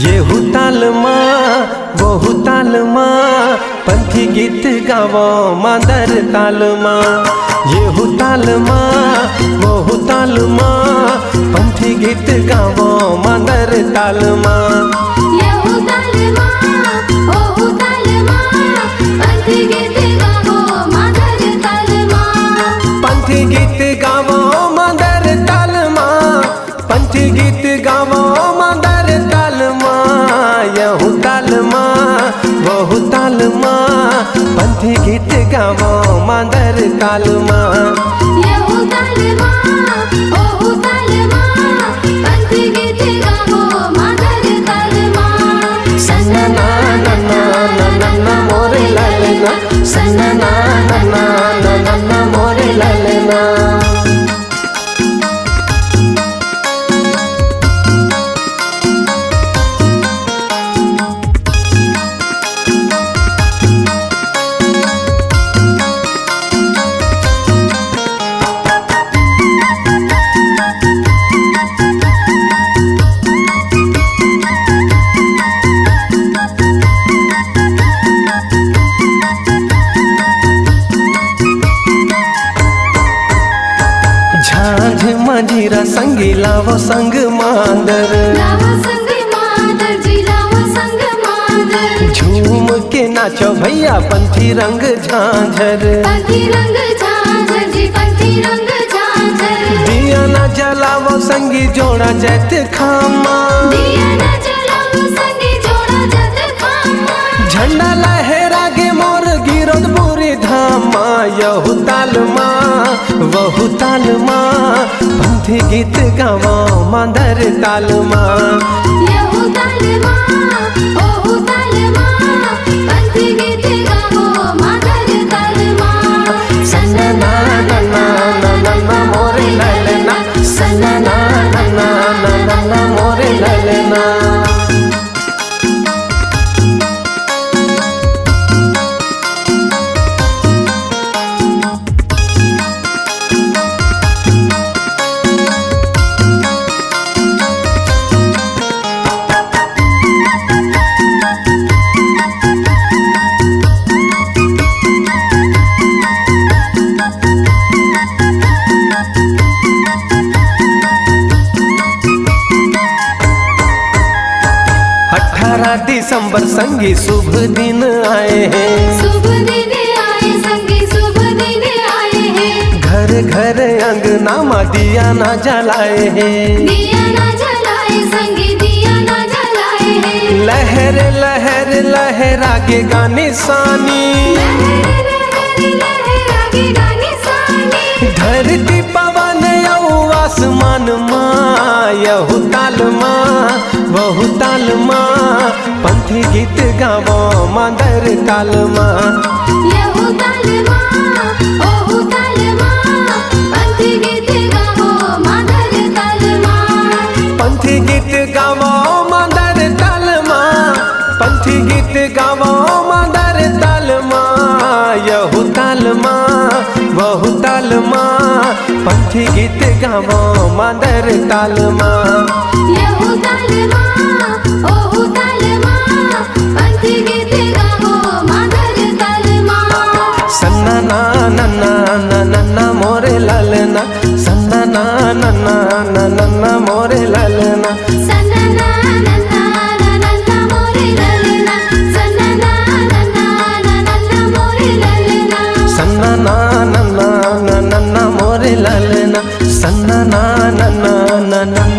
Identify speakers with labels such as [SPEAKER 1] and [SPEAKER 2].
[SPEAKER 1] येहू तालमा बहु तालमा पंथी गीत गावो मांदर तालमा। येहू तालमा बहु तालमा पंथी गीत गावो मांदर तालमा।
[SPEAKER 2] येहू तालमा बहु तालमा पंथी गीत गावो मांदर तालमा।
[SPEAKER 1] पंथी गीत गावो मांदर तालमा। पंथी गीत गावो मांदर तालमा। येहू तालमा बहु तालमा पंथी गीत गावो मांदर तालमा।
[SPEAKER 2] येहू तालमा बहु तालमा पंथी गीत गावो मांदर तालमा।
[SPEAKER 1] सन्ना ना ना ना ना ना ना मोरे लालना। सन्ना ना ना ना ना ना ना मोरे लालना। झांझ मंजीरा संगी लावो संग मांदर।
[SPEAKER 2] लावो संग मांदर जी लावो संग मांदर।
[SPEAKER 1] झूम के नाचो भैया पंथी रंग झांझर।
[SPEAKER 2] पंथी रंग झांझर जी पंथी रंग झांझर।
[SPEAKER 1] दिया ना जलावो संगी जोड़ा जैत खामा।
[SPEAKER 2] दिया ना जलावो संगी जोड़ा जैत खामा।
[SPEAKER 1] झंडा लहरा गे मोर गिरोद पूरी धामा। यहू तालमा वहू तालमा पंथी गीत गावो मांदर तालमा।
[SPEAKER 2] येहू तालमा बहु तालमा पंथी गीत गावो मांदर तालमा।
[SPEAKER 1] सन्ना ना ना ना ना ना ना मोरे लालना। सन्ना ना ना ना ना ना ना मोरे लालना। दिसंबर संगी शुभ दिन आए हैं।
[SPEAKER 2] शुभ दिन आए संगी शुभ दिन आए हैं।
[SPEAKER 1] घर घर अंगना मा दिया ना जलाए हैं।
[SPEAKER 2] दिया ना जलाए संगी दिया ना जलाए हैं।
[SPEAKER 1] लहर लहर लहरा के गाने सानी।
[SPEAKER 2] लहर लहर लहरा के गाने सानी।
[SPEAKER 1] धरती पवन यऊ आसमान माँ। यहू तालमा वहू तालमा पंथी गीत गावो मांदर तालमा।
[SPEAKER 2] येहू तालमा बहु तालमा पंथी गीत गावो मांदर तालमा।
[SPEAKER 1] पंथी गीत गावो मांदर तालमा। पंथी गीत गावो मांदर तालमा। यहू तालमा वहू तालमा पंथी गीत गावो मांदर तालमा।
[SPEAKER 2] येहू तालमा बहु तालमा पंथी गीत गावो मांदर तालमा।
[SPEAKER 1] सन्ना ना ना ना ना ना ना मोरे लालना। सन्ना ना ना ना ना ना ना मोरे लालना।
[SPEAKER 2] सन्ना ना ना ना ना ना ना मोरे लालना। सन्ना ना ना ना ना ना ना मोरे लालना।
[SPEAKER 1] सन्ना ना ना ना ना ना ना मोरे लालना। सन्ना ना ना ना ना ना